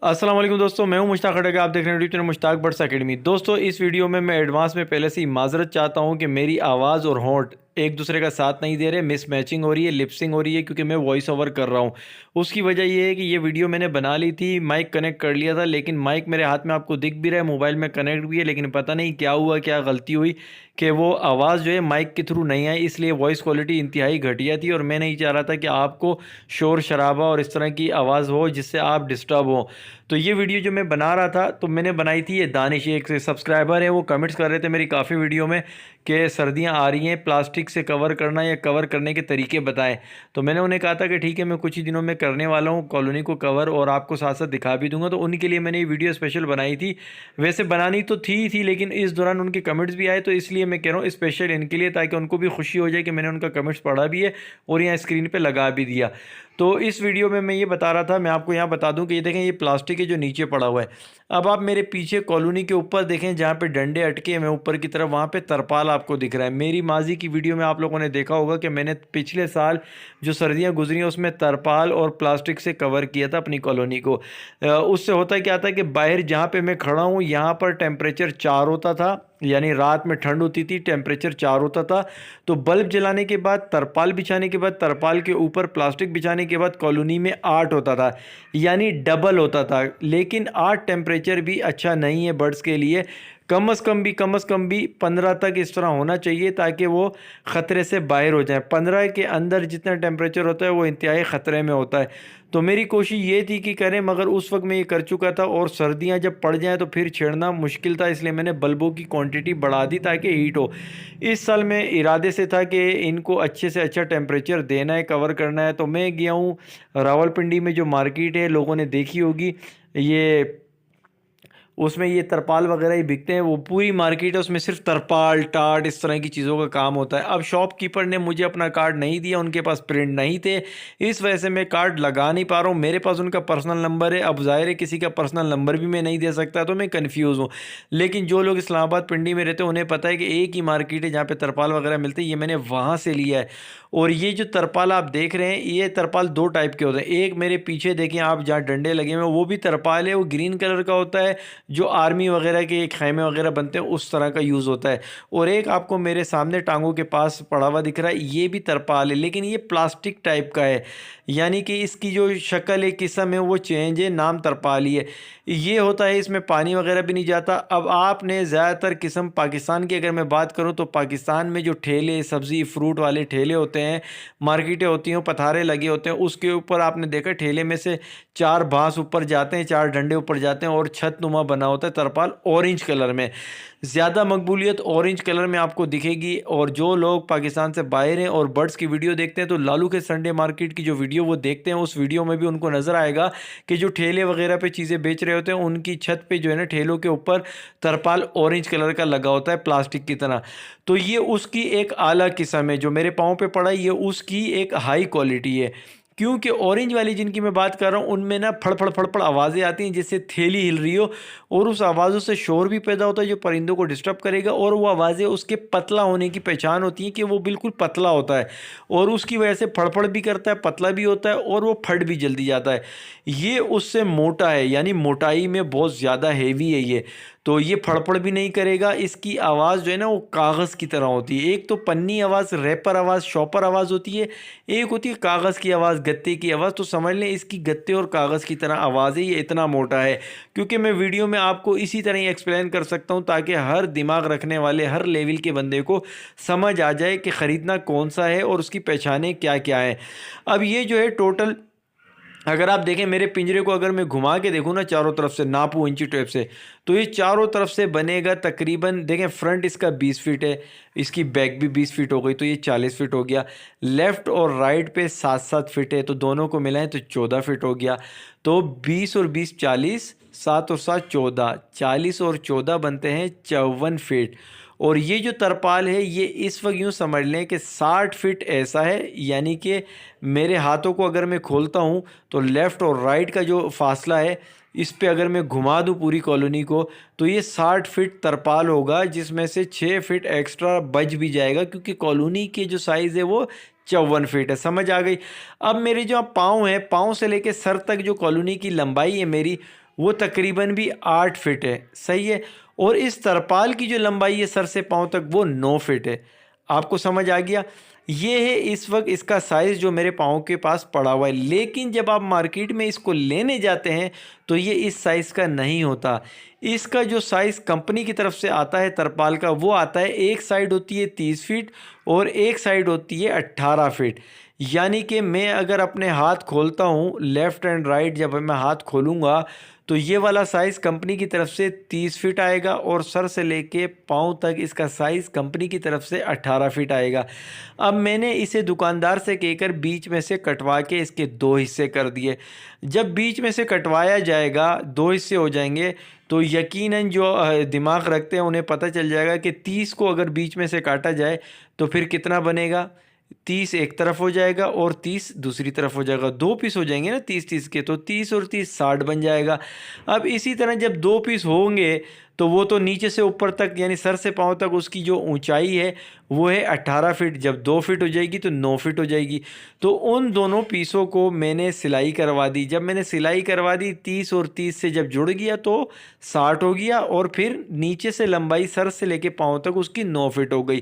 अस्सलाम वालेकुम दोस्तों, मैं हूं मुश्ताक खड़गे। आप देख रहे हैं YouTube channel Mushtaq Butt's academy. दोस्तों, इस वीडियो में मैं एडवांस में पहले से ही माजरत चाहता हूं कि मेरी आवाज़ और होंठ एक दूसरे का साथ नहीं दे रहे, मिस मैचिंग हो रही है, लिपसिंग हो रही है, क्योंकि मैं वॉइस ओवर कर रहा हूं। उसकी वजह यह है कि ये वीडियो मैंने बना ली थी, माइक कनेक्ट कर लिया था, लेकिन माइक मेरे हाथ में आपको दिख भी रहा है, मोबाइल में कनेक्ट भी है, लेकिन पता नहीं क्या हुआ, क्या गलती हुई कि वो आवाज़ जो है माइक के थ्रू नहीं आई, इसलिए वॉइस क्वालिटी इंतहाई घटिया थी। और मैं नहीं चाह रहा था कि आपको शोर शराबा और इस तरह की आवाज़ हो जिससे आप डिस्टर्ब हो। तो ये वीडियो जो मैं बना रहा था तो मैंने बनाई थी, ये दानिश एक सब्सक्राइबर है, वो कमेंट्स कर रहे थे मेरी काफ़ी वीडियो में कि सर्दियां आ रही हैं, प्लास्टिक से कवर करना या कवर करने के तरीके बताएं। तो मैंने उन्हें कहा था कि ठीक है, मैं कुछ ही दिनों में करने वाला हूं कॉलोनी को कवर, और आपको साथ साथ दिखा भी दूंगा। तो उनके लिए मैंने ये वीडियो स्पेशल बनाई थी। वैसे बनानी तो थी लेकिन इस दौरान उनके कमेंट्स भी आए, तो इसलिए मैं कह रहा हूँ स्पेशल इनके लिए, ताकि उनको भी खुशी हो जाए कि मैंने उनका कमेंट्स पढ़ा भी है और यहाँ स्क्रीन पर लगा भी दिया। तो इस वीडियो में मैं ये बता रहा था, मैं आपको यहाँ बता दूं कि ये देखें, ये प्लास्टिक है जो नीचे पड़ा हुआ है। अब आप मेरे पीछे कॉलोनी के ऊपर देखें, जहाँ पे डंडे अटके हैं मैं ऊपर की तरफ, वहाँ पे तरपाल आपको दिख रहा है। मेरी माजी की वीडियो में आप लोगों ने देखा होगा कि मैंने पिछले साल जो सर्दियाँ गुजरी उसमें तरपाल और प्लास्टिक से कवर किया था अपनी कॉलोनी को। उससे होता क्या था कि बाहर जहाँ पे मैं खड़ा हूँ यहाँ पर टेम्परेचर 4 होता था, यानी रात में ठंड होती थी, टेम्परेचर 4 होता था। तो बल्ब जलाने के बाद, तरपाल बिछाने के बाद, तरपाल के ऊपर प्लास्टिक बिछाने के बाद कॉलोनी में 8 होता था, यानी डबल होता था। लेकिन 8 टेम्परेचर भी अच्छा नहीं है बर्ड्स के लिए। कम अज़ कम भी 15 तक इस तरह होना चाहिए, ताकि वो ख़तरे से बाहर हो जाए। 15 के अंदर जितना टेम्परेचर होता है वो इंतहाई ख़तरे में होता है। तो मेरी कोशिश ये थी कि करें, मगर उस वक्त मैं ये कर चुका था, और सर्दियाँ जब पड़ जाएँ तो फिर छेड़ना मुश्किल था, इसलिए मैंने बल्बों की क्वांटिटी बढ़ा दी ताकि हीट हो। इस साल मैं इरादे से था कि इनको अच्छे से अच्छा टेम्परेचर देना है, कवर करना है। तो मैं गया हूँ रावलपिंडी में, जो मार्केट है लोगों ने देखी होगी, ये उसमें ये तरपाल वगैरह ही बिकते हैं। वो पूरी मार्केट है, उसमें सिर्फ तरपाल टाट इस तरह की चीज़ों का काम होता है। अब शॉपकीपर ने मुझे अपना कार्ड नहीं दिया, उनके पास प्रिंट नहीं थे, इस वजह से मैं कार्ड लगा नहीं पा रहा हूँ। मेरे पास उनका पर्सनल नंबर है, अब ज़ाहिर है किसी का पर्सनल नंबर भी मैं नहीं दे सकता, तो मैं कन्फ्यूज़ हूँ। लेकिन जो लोग इस्लामाबाद पिंडी में रहते हैं उन्हें पता है कि एक ही मार्केट है जहाँ पर तरपाल वगैरह मिलते हैं, ये मैंने वहाँ से लिया है। और ये जो तरपाल आप देख रहे हैं, ये तरपाल 2 टाइप के होते हैं। एक मेरे पीछे देखें आप, जहाँ डंडे लगे हुए हैं, वो भी तरपाल है, वो ग्रीन कलर का होता है, जो आर्मी वगैरह के खैमे वगैरह बनते हैं उस तरह का यूज़ होता है। और एक आपको मेरे सामने टांगों के पास पड़ा हुआ दिख रहा है, ये भी तरपाल है, लेकिन ये प्लास्टिक टाइप का है, यानी कि इसकी जो शक्ल है, किस्म है, वो चेंज है, नाम तरपाल ही है। ये होता है, इसमें पानी वगैरह भी नहीं जाता। अब आपने ज़्यादातर किस्म पाकिस्तान की अगर मैं बात करूँ तो पाकिस्तान में जो ठेले, सब्ज़ी फ्रूट वाले ठेले होते हैं, मार्केटें होती हैं, पथारे लगे होते हैं, उसके ऊपर आपने देखा ठेले में से 4 बांस ऊपर जाते हैं, 4 डंडे ऊपर जाते हैं, और छत नुमा बना होता है तरपाल ऑरेंज कलर में। ज़्यादा मकबूलियत ऑरेंज कलर में आपको दिखेगी। और जो लोग पाकिस्तान से बाहर हैं और बर्ड्स की वीडियो देखते हैं, तो लालू के संडे मार्केट की जो वीडियो वो देखते हैं, उस वीडियो में भी उनको नज़र आएगा कि जो ठेले वगैरह पे चीज़ें बेच रहे होते हैं, उनकी छत पे जो है ना, ठेलों के ऊपर तरपाल ऑरेंज कलर का लगा होता है, प्लास्टिक की तरह। तो ये उसकी एक आला किस्म है, जो मेरे पाँव पे पड़ा है, ये उसकी एक हाई क्वालिटी है। क्योंकि ऑरेंज वाली जिनकी मैं बात कर रहा हूँ, उनमें ना फड़ फड़ फड़ फड़ आवाज़ें आती हैं, जिससे थैली हिल रही हो, और उस आवाज़ों से शोर भी पैदा होता है जो परिंदों को डिस्टर्ब करेगा। और वो आवाज़ें उसके पतला होने की पहचान होती है कि वो बिल्कुल पतला होता है, और उसकी वजह से फड़फड़ भी करता है, पतला भी होता है, और वो फट भी जल्दी जाता है। ये उससे मोटा है, यानी मोटाई में बहुत ज़्यादा हेवी है ये। तो ये फड़फड़ भी नहीं करेगा। इसकी आवाज़ जो है ना, वो कागज़ की तरह होती है। एक तो पन्नी आवाज़, रैपर आवाज़, शॉपर आवाज़ होती है, एक होती है कागज़ की आवाज़, गत्ते की आवाज़। तो समझ लें इसकी गत्ते और कागज़ की तरह आवाज़ है, ये इतना मोटा है। क्योंकि मैं वीडियो में आपको इसी तरह ही एक्सप्लेन कर सकता हूँ, ताकि हर दिमाग रखने वाले, हर लेवल के बंदे को समझ आ जाए कि ख़रीदना कौन सा है और उसकी पहचानें क्या क्या हैं। अब ये जो है टोटल, अगर आप देखें मेरे पिंजरे को, अगर मैं घुमा के देखूँ ना चारों तरफ से, नापूँ इंची टेप से, तो ये चारों तरफ से बनेगा तकरीबन, देखें फ्रंट इसका 20 फीट है, इसकी बैक भी 20 फीट हो गई, तो ये 40 फीट हो गया। लेफ़्ट और राइट पे 7-7 फीट है, तो दोनों को मिलाएं तो 14 फीट हो गया। तो 20 और 20 40, 7 और 7 14, 40 और 14 बनते हैं 54 फीट। और ये जो तरपाल है, ये इस वक्त यूँ समझ लें कि 60 फीट ऐसा है, यानी कि मेरे हाथों को अगर मैं खोलता हूँ तो लेफ़्ट और राइट का जो फासला है, इस पे अगर मैं घुमा दूँ पूरी कॉलोनी को, तो ये 60 फीट तरपाल होगा, जिसमें से 6 फीट एक्स्ट्रा बच भी जाएगा, क्योंकि कॉलोनी के जो साइज़ है वो 54 फीट है। समझ आ गई। अब मेरे जो पाँव हैं, पाँव से लेके सर तक जो कॉलोनी की लंबाई है मेरी, वो तकरीबन भी 8 फीट है। सही है। और इस तरपाल की जो लंबाई है सर से पाँव तक, वो 9 फीट है। आपको समझ आ गया। ये है इस वक्त इसका साइज़ जो मेरे पाँव के पास पड़ा हुआ है। लेकिन जब आप मार्केट में इसको लेने जाते हैं तो ये इस साइज़ का नहीं होता। इसका जो साइज़ कंपनी की तरफ से आता है तरपाल का, वो आता है, एक साइड होती है 30 फीट और एक साइड होती है 18 फीट। यानी कि मैं अगर अपने हाथ खोलता हूँ लेफ़्ट एंड राइट, जब मैं हाथ खोलूँगा तो ये वाला साइज़ कंपनी की तरफ से 30 फीट आएगा और सर से लेके पाँव तक इसका साइज़ कंपनी की तरफ से 18 फीट आएगा। अब मैंने इसे दुकानदार से कहकर बीच में से कटवा के इसके 2 हिस्से कर दिए। जब बीच में से कटवाया जाएगा, 2 हिस्से हो जाएंगे, तो यकीनन जो दिमाग रखते हैं उन्हें पता चल जाएगा कि 30 को अगर बीच में से काटा जाए तो फिर कितना बनेगा। 30 एक तरफ हो जाएगा और 30 दूसरी तरफ हो जाएगा। 2 पीस हो जाएंगे ना 30-30 के, तो 30 और 30 60 बन जाएगा। अब इसी तरह जब 2 पीस होंगे तो वो तो नीचे से ऊपर तक यानी सर से पाँव तक उसकी जो ऊंचाई है वो है 18 फीट। जब 2 फीट हो जाएगी तो 9 फीट हो जाएगी। तो उन दोनों पीसों को मैंने सिलाई करवा दी। जब मैंने सिलाई करवा दी, 30 और 30 से जब जुड़ गया तो 60 हो गया और फिर नीचे से लंबाई सर से लेके पाँव तक उसकी 9 फीट हो गई।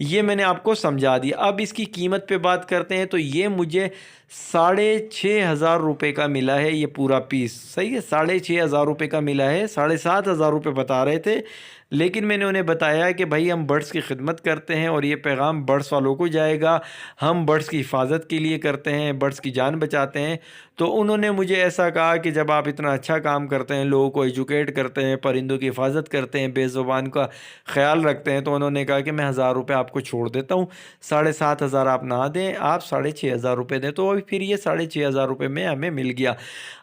ये मैंने आपको समझा दिया। अब इसकी कीमत पे बात करते हैं। तो ये मुझे 6,500 रुपये का मिला है ये पूरा पीस। सही है, 6,500 रुपये का मिला है। 7,500 रुपये बता रहे थे, लेकिन मैंने उन्हें बताया कि भाई हम बर्ड्स की खिदमत करते हैं और ये पैगाम बर्ड्स वालों को जाएगा, हम बर्ड्स की हिफाजत के लिए करते हैं, बर्ड्स की जान बचाते हैं। तो उन्होंने मुझे ऐसा कहा कि जब आप इतना अच्छा काम करते हैं, लोगों को एजुकेट करते हैं, परिंदों की हिफाजत करते हैं, बेज़ुबान का ख्याल रखते हैं, तो उन्होंने कहा कि मैं 1,000 रुपये आपको छोड़ देता हूँ। 7,500 आप ना दें, आप 6,500 रुपये दें। तो फिर ये 6,500 रुपये में हमें मिल गया।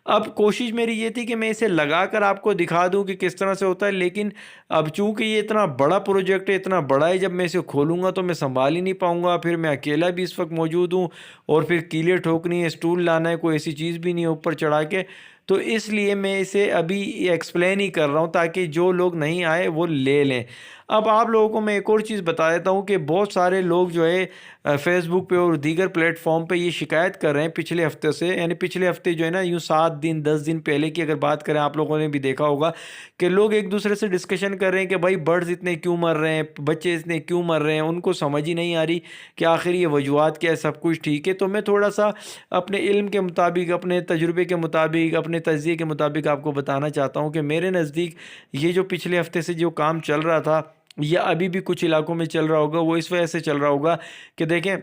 अब कोशिश मेरी ये थी कि मैं इसे लगा कर आपको दिखा दूं कि किस तरह से होता है, लेकिन अब चूंकि ये इतना बड़ा प्रोजेक्ट है, इतना बड़ा है, जब मैं इसे खोलूंगा तो मैं संभाल ही नहीं पाऊंगा। फिर मैं अकेला भी इस वक्त मौजूद हूँ और फिर कीलें ठोकनी है, स्टूल लाना है, कोई ऐसी चीज़ भी नहीं है ऊपर चढ़ा के। तो इसलिए मैं इसे अभी एक्सप्लेन ही कर रहा हूँ ताकि जो लोग नहीं आए वो ले लें। अब आप लोगों को मैं एक और चीज़ बता देता हूँ कि बहुत सारे लोग जो है फेसबुक पे और दीगर प्लेटफॉर्म पे ये शिकायत कर रहे हैं पिछले हफ्ते से, यानी पिछले हफ्ते जो है ना, यूँ 7 दिन 10 दिन पहले की अगर बात करें, आप लोगों ने भी देखा होगा कि लोग एक दूसरे से डिस्कशन कर रहे हैं कि भाई बर्ड्स इतने क्यों मर रहे हैं, बच्चे इतने क्यों मर रहे हैं। उनको समझ ही नहीं आ रही कि आखिर ये वजूहात क्या है। सब कुछ ठीक है। तो मैं थोड़ा सा अपने इल्म के मुताबिक, अपने तजुर्बे के मुताबिक, अपने तजिए के मुताबिक आपको बताना चाहता हूँ कि मेरे नज़दीक ये जो पिछले हफ्ते से जो काम चल रहा था, या अभी भी कुछ इलाकों में चल रहा होगा, वो इस वजह से चल रहा होगा कि देखें,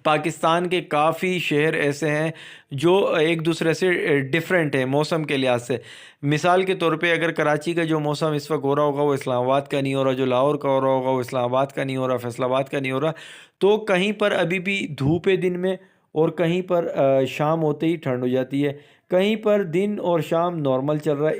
पाकिस्तान के काफ़ी शहर ऐसे हैं जो एक दूसरे से डिफरेंट है मौसम के लिहाज से। मिसाल के तौर पे अगर कराची का जो मौसम इस वक्त हो रहा होगा वो इस्लामाबाद का नहीं हो रहा, जो लाहौर का हो रहा होगा वो इस्लामाबाद का नहीं हो रहा, फैसलाबाद का नहीं हो रहा। तो कहीं पर अभी भी धूप है दिन में और कहीं पर शाम होते ही ठंड हो जाती है, कहीं पर दिन और शाम नॉर्मल चल रहा है।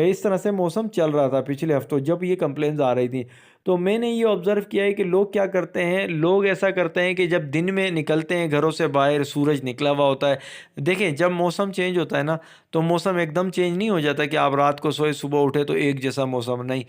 इस तरह से मौसम चल रहा था पिछले हफ्तों जब ये कंप्लेंट्स आ रही थी। तो मैंने ये ऑब्ज़र्व किया है कि लोग क्या करते हैं, लोग ऐसा करते हैं कि जब दिन में निकलते हैं घरों से बाहर, सूरज निकला हुआ होता है। देखें, जब मौसम चेंज होता है ना, तो मौसम एकदम चेंज नहीं हो जाता कि आप रात को सोए सुबह उठे तो एक जैसा मौसम, नहीं।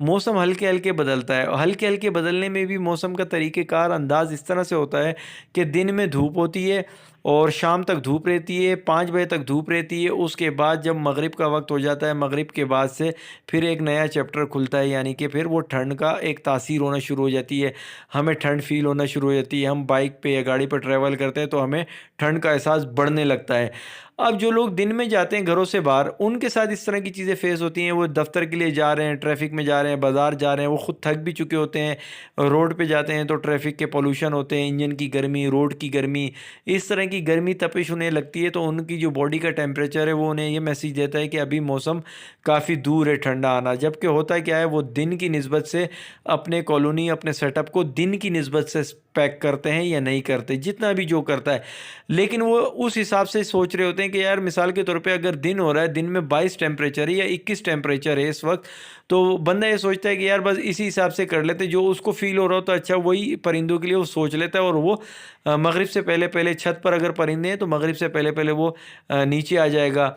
मौसम हल्के हल्के बदलता है। हल्के हल्के बदलने में भी मौसम का तरीक़ेकार अंदाज़ इस तरह से होता है कि दिन में धूप होती है और शाम तक धूप रहती है, 5 बजे तक धूप रहती है। उसके बाद जब मगरिब का वक्त हो जाता है, मगरिब के बाद से फिर एक नया चैप्टर खुलता है, यानी कि फिर वो ठंड का एक तासीर होना शुरू हो जाती है। हमें ठंड फील होना शुरू हो जाती है। हम बाइक पे या गाड़ी पर ट्रैवल करते हैं तो हमें ठंड का एहसास बढ़ने लगता है। अब जो लोग दिन में जाते हैं घरों से बाहर, उनके साथ इस तरह की चीज़ें फेस होती हैं। वो दफ्तर के लिए जा रहे हैं, ट्रैफिक में जा रहे हैं, बाज़ार जा रहे हैं, वो खुद थक भी चुके होते हैं। रोड पे जाते हैं तो ट्रैफिक के पोल्यूशन होते हैं, इंजन की गर्मी, रोड की गर्मी, इस तरह की गर्मी तपिश उन्हें लगती है। तो उनकी जो बॉडी का टेम्परेचर है वो उन्हें ये मैसेज देता है कि अभी मौसम काफ़ी दूर है ठंडा आना। जबकि होता क्या है, वो दिन की निस्बत से अपने कॉलोनी, अपने सेटअप को दिन की निस्बत से पैक करते हैं या नहीं करते, जितना भी जो करता है। लेकिन वो उस हिसाब से सोच रहे होते हैं कि यार मिसाल के तौर पे अगर दिन हो रहा है, दिन में 22 टेम्परेचर है या 21 टेम्परेचर है इस वक्त, तो बंदा ये सोचता है कि यार बस इसी हिसाब से कर लेते, जो उसको फील हो रहा हो तो अच्छा वही परिंदों के लिए वो सोच लेता है। और वो मगरिब से पहले पहले, छत पर अगर परिंदे हैं तो मगरिब से पहले पहले वो नीचे आ जाएगा।